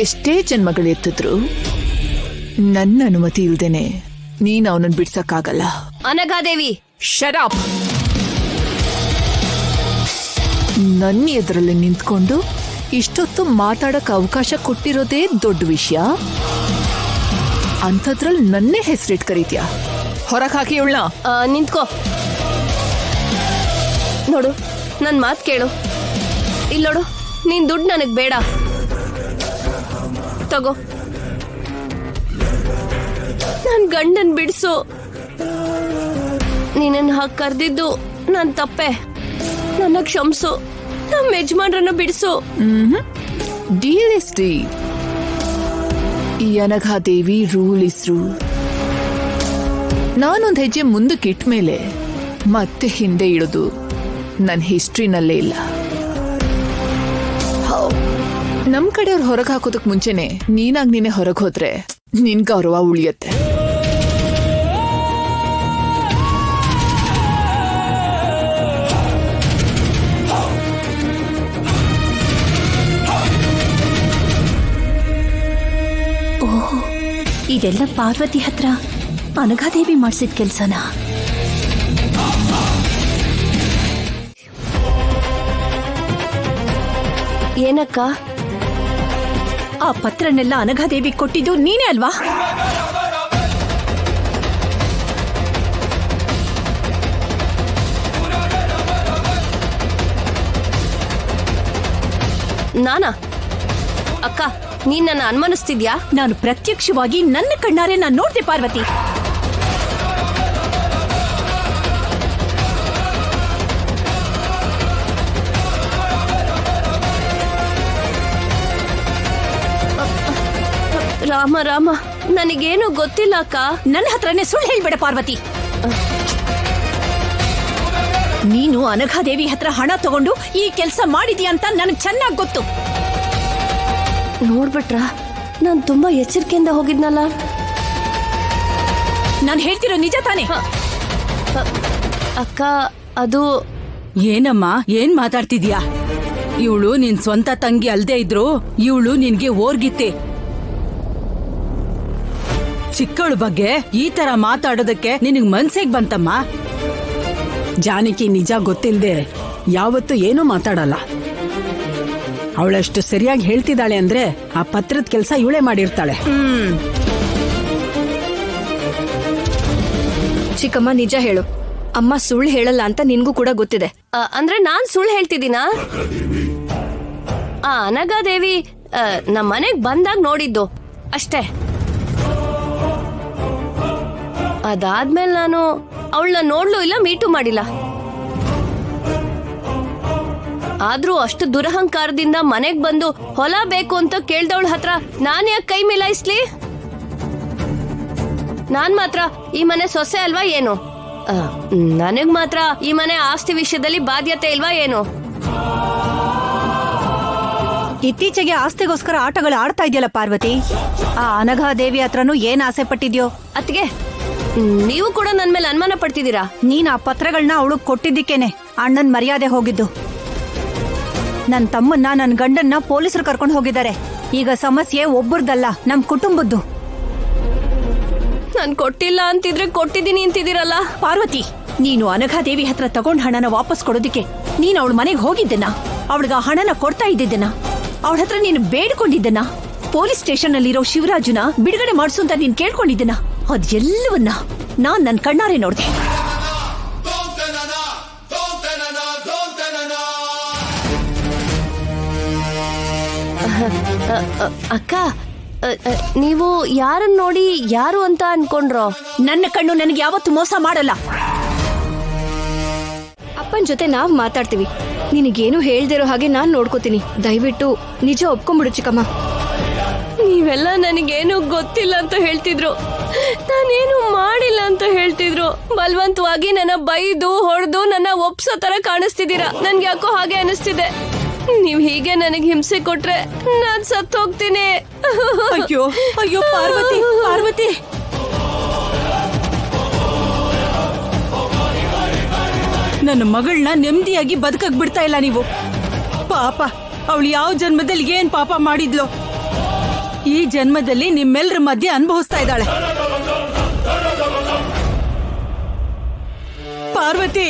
ಎಷ್ಟೇ ಜನ್ಮಗಳೆತ್ತಿದ್ರು ನನ್ನ ಅನುಮತಿ ಇಲ್ದೇನೆ ನೀನ್ ಅವನನ್ನ ಬಿಡ್ಸಕ್ಕಾಗಲ್ಲ. ಅನಘಾದೇವಿ, ಶಟ್ ಅಪ್. ನನ್ನ ಎದುರಲ್ಲಿ ನಿಂತ್ಕೊಂಡು ಇಷ್ಟೊತ್ತು ಮಾತಾಡಕ್ ಅವಕಾಶ ಕೊಟ್ಟಿರೋದೇ ದೊಡ್ಡ ವಿಷಯ. ಅಂಥದ್ರಲ್ಲಿ ನನ್ನೇ ಹೆಸರಿಟ್ ಕರೀತ್ಯಾ? ಹೊರಗೆ ಹಾಕಿ ಇವಳನ್ನ. ನಿಂತ್ಕೋ. ನೋಡು, ನನ್ನ ಮಾತು ಕೇಳು. ಇಲ್ಲಿ ನೋಡು, ನೀನ್ ದುಡ್ಡು ನನಗ್ ಬೇಡ. ತಗೋ, ನನ್ ಗಂಡನ್ ಬಿಡ್ಸು. ನೀನನ್ನ ಹಾಕಿ ಕರ್ದಿದ್ದು ನನ್ ತಪ್ಪೆ. ನನ್ನ ಕ್ಷಮಿಸು. ನಮ್ಮ ಯಜಮಾನ್ರನ್ನ ಬಿಡಿಸು. Deal is deal. ಈ ಅನಘಾದೇವಿ ರೂಲ್ ಇಸ್ ರೂಲ್. ನಾನೊಂದ್ ಹೆಜ್ಜೆ ಮುಂದಕ್ಕೆ ಇಟ್ಟ ಮೇಲೆ ಮತ್ತೆ ಹಿಂದೆ ಇಡೋದು ನನ್ನ ಹಿಸ್ಟ್ರಿನಲ್ಲೇ ಇಲ್ಲ. ನಮ್ ಕಡೆಯವ್ರು ಹೊರಗೆ ಹಾಕೋದಕ್ ಮುಂಚೆನೆ ನೀನಾಗ್ ನೀನೆ ಹೊರಗೆ ಹೋದ್ರೆ ನಿನ್ ಗೌರವ ಉಳಿಯತ್ತೆ. ಓಹ್, ಇದೆಲ್ಲ ಪಾರ್ವತಿ ಹತ್ರ ಅನಘಾದೇವಿ ಮಾಡಿಸಿದ ಕೆಲ್ಸನ? ಏನಕ್ಕ? ಆ ಪತ್ರನೆಲ್ಲ ಅನಘಾದೇವಿ ಕೊಟ್ಟಿದ್ದು ನೀನೇ ಅಲ್ವಾ? ನಾನಾ? ಅಕ್ಕ, ನೀನ್ ನನ್ನ ಅನುಮಾನಿಸ್ತಿದ್ಯಾ? ನಾನು ಪ್ರತ್ಯಕ್ಷವಾಗಿ ನನ್ನ ಕಣ್ಣಾರೆ ನಾನು ನೋಡ್ದೆ ಪಾರ್ವತಿ. ರಾಮ ರಾಮ, ನನಗೇನು ಗೊತ್ತಿಲ್ಲ ಅಕ್ಕ. ನನ್ನ ಹತ್ರನೇ ಸುಳ್ಳು ಹೇಳ್ಬೇಡ ಪಾರ್ವತಿ. ನೀನು ಅನಘಾದೇವಿ ಹತ್ರ ಹಣ ತಗೊಂಡು ಈ ಕೆಲಸ ಮಾಡಿದ್ಯಾ ಅಂತ ನನಗೆ ಚೆನ್ನಾಗಿ ಗೊತ್ತು. ನೋಡ್ಬಿಟ್ರ, ನಾನ್ ತುಂಬಾ ಎಚ್ಚರಿಕೆಯಿಂದ ಹೋಗಿದ್ನಲ್ಲ. ನಾನು ಹೇಳ್ತಿರೋ ನಿಜ ತಾನೇ? ಅಕ್ಕ, ಅದು ಏನಮ್ಮ, ಏನ್ ಮಾತಾಡ್ತಿದ್ಯಾ? ಇವಳು ನಿನ್ ಸ್ವಂತ ತಂಗಿ ಅಲ್ದೇ ಇದ್ರು ಇವಳು ನಿನ್ಗೆ ಓರ್ಗಿತ್ತೆ. ಚಿಕ್ಕವಳ ಬಗ್ಗೆ ಈ ತರ ಮಾತಾಡೋದಕ್ಕೆ ನಿನಗ್ ಮನ್ಸಿಗೆ ಬಂತಮ್ಮ? ಜಾನಕಿ ನಿಜ ಗೊತ್ತಿಲ್ದೆ ಯಾವತ್ತೂ ಏನೂ ಮಾತಾಡಲ್ಲ. ಅವಳಷ್ಟು ಸರಿಯಾಗಿ ಹೇಳ್ತಿದ್ದಾಳೆ ಅಂದ್ರೆ ಆ ಪತ್ರದ ಕೆಲಸ ಇವಳೇ ಮಾಡಿರ್ತಾಳೆ. ಚಿಕ್ಕಮ್ಮ, ನಿಜ ಹೇಳು. ಅಮ್ಮ ಸುಳ್ಳು ಹೇಳಲ್ಲ ಅಂತ ನಿನ್ಗೂ ಕೂಡ ಗೊತ್ತಿದೆ. ಅಂದ್ರೆ ನಾನ್ ಸುಳ್ಳು ಹೇಳ್ತಿದ್ದೀನಾ? ಆ ಅನಘಾದೇವಿ ನಮ್ಮ ಮನೆಗ್ ಬಂದಾಗ ನೋಡಿದ್ದು ಅಷ್ಟೇ. ಅದಾದ್ಮೇಲೆ ನಾನು ಅವಳನ್ನ ನೋಡ್ಲೂ ಇಲ್ಲ, ಮೀಟು ಮಾಡಿಲ್ಲ. ಆದ್ರೂ ಅಷ್ಟು ದುರಹಂಕಾರದಿಂದ ಮನೆಗ್ ಬಂದು ಹೊಲ ಬೇಕು ಅಂತ ಕೇಳ್ದವಳ ಹತ್ರ ನಾನ್ ಯಾಕೆ ಕೈ ಮಿಲಾಯಿಸ್ಲಿ? ನಾನ್ ಮಾತ್ರ ಈ ಮನೆ ಸೊಸೆ ಅಲ್ವಾ ಏನು? ನನಗ್ ಮಾತ್ರ ಈ ಮನೆ ಆಸ್ತಿ ವಿಷಯದಲ್ಲಿ ಬಾಧ್ಯತೆ ಇಲ್ವಾ ಏನು? ಇತ್ತೀಚೆಗೆ ಆಸ್ತಿಗೋಸ್ಕರ ಆಟಗಳು ಆಡ್ತಾ ಇದೆಯಲ್ಲ ಪಾರ್ವತಿ. ಆ ಅನಘಾದೇವಿ ಹತ್ರನೂ ಏನ್ ಆಸೆ ಪಟ್ಟಿದ್ಯೋ? ಅತ್ಗೆ, ನೀವು ಕೂಡ ನನ್ ಮೇಲೆ ಅನುಮಾನ ಪಡ್ತಿದ್ದೀರಾ? ನೀನ್ ಆ ಪತ್ರಗಳನ್ನ ಅವಳು ಕೊಟ್ಟಿದ್ದಕ್ಕೇನೆ ಅಣ್ಣನ್ ಮರ್ಯಾದೆ ಹೋಗಿದ್ದು. ನನ್ ತಮ್ಮನ್ನ, ನನ್ ಗಂಡನ್ನ ಪೊಲೀಸರು ಕರ್ಕೊಂಡು ಹೋಗಿದ್ದಾರೆ. ಈಗ ಸಮಸ್ಯೆ ಒಬ್ಬರದಲ್ಲ, ನಮ್ ಕುಟುಂಬದ್ದು. ನಾನ್ ಕೊಟ್ಟಿಲ್ಲ ಅಂತಿದ್ರೆ ಕೊಟ್ಟಿದ್ದೀನಿ ಅಂತಿದ್ದೀರಲ್ಲ. ಪಾರ್ವತಿ, ನೀನು ಅನಘಾದೇವಿ ಹತ್ರ ತಗೊಂಡ್ ಹಣನ ವಾಪಸ್ ಕೊಡೋದಕ್ಕೆ ನೀನ್ ಅವಳ ಮನೆಗೆ ಹೋಗಿದ್ದನ, ಅವಳಿಗ ಹಣನ ಕೊಡ್ತಾ ಇದ್ದಿದ್ದನ, ಅವಳ ಹತ್ರ ನೀನು ಬೇಡ್ಕೊಂಡಿದ್ದನ, ಪೊಲೀಸ್ ಸ್ಟೇಷನ್ ಅಲ್ಲಿರೋ ಶಿವರಾಜುನ ಬಿಡುಗಡೆ ಮಾಡಿಸು ಅಂತ ನೀನ್ ಕೇಳ್ಕೊಂಡಿದ್ದನ, ಅದೆಲ್ಲವನ್ನ ನಾನ್ ನನ್ ಕಣ್ಣಾರೆ ನೋಡ್ದೆ. ಅಕ್ಕ, ನೀವು ಯಾರನ್ನ ನೋಡಿ ಯಾರು ಅಂತ ಅನ್ಕೊಂಡ್ರೋ? ನನ್ನ ಕಣ್ಣು ನನಗೆ ಯಾವತ್ತು ಮೋಸ ಮಾಡಲ್ಲ. ಅಪ್ಪನ ಜೊತೆ ನಾವ್ ಮಾತಾಡ್ತೀವಿ. ನಿನಗೇನು ಹೇಳ್ದಿರೋ ಹಾಗೆ ನಾನ್ ನೋಡ್ಕೋತೀನಿ. ದಯವಿಟ್ಟು ನಿಜ ಒಪ್ಕೊಂಡ್ಬಿಡು ಚಿಕ್ಕಮ್ಮ. ನೀವೆಲ್ಲ ನನಗೇನು ಗೊತ್ತಿಲ್ಲ ಅಂತ ಹೇಳ್ತಿದ್ರು, ನಾನೇನು ಮಾಡಿಲ್ಲ ಅಂತ ಹೇಳ್ತಿದ್ರು. ಬಲವಂತವಾಗಿ ನನ್ನ ಬೈದು ಹೊಡೆದು ನನ್ನ ಒಪ್ಸೋ ತರ ಕಾಣಿಸ್ತಿದ್ದೀರಾ. ನನ್ಗೆ ಯಾಕೋ ಹಾಗೆ ಅನಿಸ್ತಿದೆ. ನೀವ್ ಹೀಗೆ ನನಗೆ ಹಿಂಸೆ ಕೊಟ್ರೆ ನಾನ್ ಸತ್ತು ಹೋಗ್ತೀನಿ. ಅಯ್ಯೋ ಅಯ್ಯೋ ಪಾರ್ವತಿ, ಪಾರ್ವತಿ, ನನ್ನ ಮಗಳನ್ನ ನೆಮ್ಮದಿಯಾಗಿ ಬದುಕಕ್ ಬಿಡ್ತಾ ಇಲ್ಲ ನೀವು. ಪಾಪ, ಅವಳು ಯಾವ ಜನ್ಮದಲ್ಲಿ ಏನ್ ಪಾಪ ಮಾಡಿದ್ಲು? ಈ ಜನ್ಮದಲ್ಲಿ ನಿಮ್ಮೆಲ್ಲರ ಮಧ್ಯೆ ಅನುಭವಿಸ್ತಾ ಇದ್ದಾಳೆ. ಪಾರ್ವತಿ,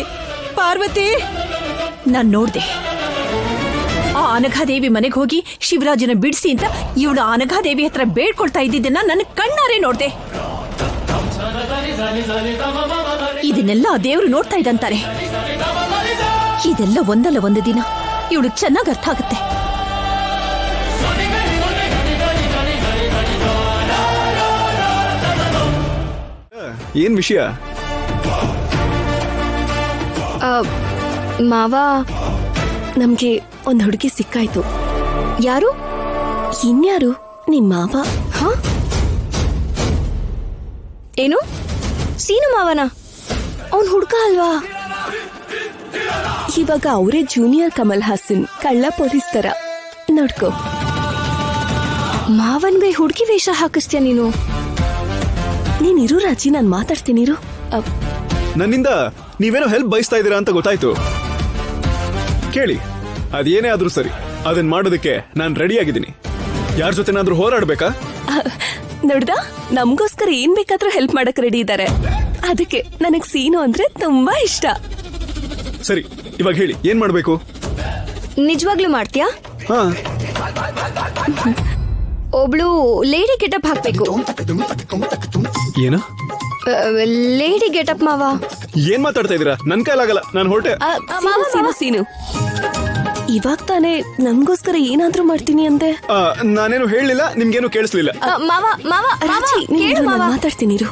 ಪಾರ್ವತಿ, ನಾನ್ ನೋಡ್ದೆ ಆ ಅನಘಾದೇವಿ ಮನೆಗೆ ಹೋಗಿ ಶಿವರಾಜನ ಬಿಡಿಸಿ ಅಂತ ಇವಳು ಅನಘಾದೇವಿ ಹತ್ರ ಬೇಡ್ಕೊಳ್ತಾ ಇದ್ದಿದ್ದನ್ನ ನನ್ನ ಕಣ್ಣಾರೆ ನೋಡ್ದೆ. ಇದನ್ನೆಲ್ಲ ಆ ದೇವ್ರು ನೋಡ್ತಾ ಇದ್ದಂತಾರೆ. ಇದೆಲ್ಲ ಒಂದಲ್ಲ ಒಂದು ದಿನ ಇವಳು ಚೆನ್ನಾಗಿ ಅರ್ಥ ಆಗುತ್ತೆ. ಏನ್ ವಿಷಯ? ಮಾವ, ನಮ್ಗೆ ಒಂದ್ ಹುಡುಗಿ ಸಿಕ್ಕಾಯ್ತು. ಯಾರು? ಇನ್ಯಾರು? ನಿಮ್ ಮಾವ. ಹ? ಏನು? ಸೀನು ಮಾವನ? ಅವನ್ ಹುಡ್ಕ ಅಲ್ವಾ? ಇವಾಗ ಅವರೇ ಜೂನಿಯರ್ ಕಮಲ್ ಹಾಸನ್, ಕಳ್ಳ ಪೊಲೀಸ್ ತರ. ನೋಡ್ಕೋ. ಮಾವನ್ಗೆ ಹುಡುಗಿ ವೇಷ ಹಾಕಿಸ್ತೀಯ ನೀನು? ನೀನಿರು ರಾಜಿ, ನಾನ್ ಮಾತಾಡ್ತೀನಿರು. ನನ್ನಿಂದ ನೀವೇನೋ ಹೆಲ್ಪ್ ಬಯಸ್ತಾ ಇದ್ದೀರಾ ಅಂತ ಗೊತ್ತಾಯ್ತು. ಕೇಳಿ, ಅದೇನೇ ಆದ್ರೂ ಸರಿ, ಅದನ್ನ ಮಾಡೋದಕ್ಕೆ ನಾನ್ ರೆಡಿ ಆಗಿದ್ದೀನಿ. ಯಾರ ಜೊತೆನಾದ್ರೂ ಹೋರಾಡ್ಬೇಕಾ? ನೋಡ್ದಾ, ನಮ್ಗೋಸ್ಕರ ಏನ್ ಬೇಕಾದ್ರೂ ಹೆಲ್ಪ್ ಮಾಡಕ್ ರೆಡಿ ಇದ್ದಾರೆ. ಅದಕ್ಕೆ ನನಗ್ ಸೀನು ಅಂದ್ರೆ ತುಂಬಾ ಇಷ್ಟ. ಸರಿ, ಇವಾಗ ಹೇಳಿ, ಏನ್ ಮಾಡ್ಬೇಕು? ನಿಜವಾಗ್ಲೂ ಮಾಡ್ತೀಯಾ? ಹಾ, ಒಬ್ಳು ಲೇಡಿ ಗೆಟಪ್ ಹಾಕ್ಬೇಕು. ಏನ? ಲೇಡಿ ಗೆಟಪ್ ಮಾವ. ಏನ್ ಮಾತಾಡ್ತಾ ಇದೀರಾ? ನನ್ ಕೈಲಾಗಲ್ಲ, ನಾನು ಹೊರಟೆ. ಸೀನು, ಇವಾಗ ತಾನೇ ನಮ್ಗೋಸ್ಕರ ಏನಾದ್ರೂ ಮಾಡ್ತೀನಿ ಅಂದೆ. ನಾನೇನು ಹೇಳಲಿಲ್ಲ, ನಿಮ್ಗೇನು ಕೇಳಿಸ್ಲಿಲ್ಲ. ಮಾವ ಮಾವ ರಾಜಿ, ಕೇಳು ಮಾವ. ಮಾತಾಡ್ತೀನಿರು.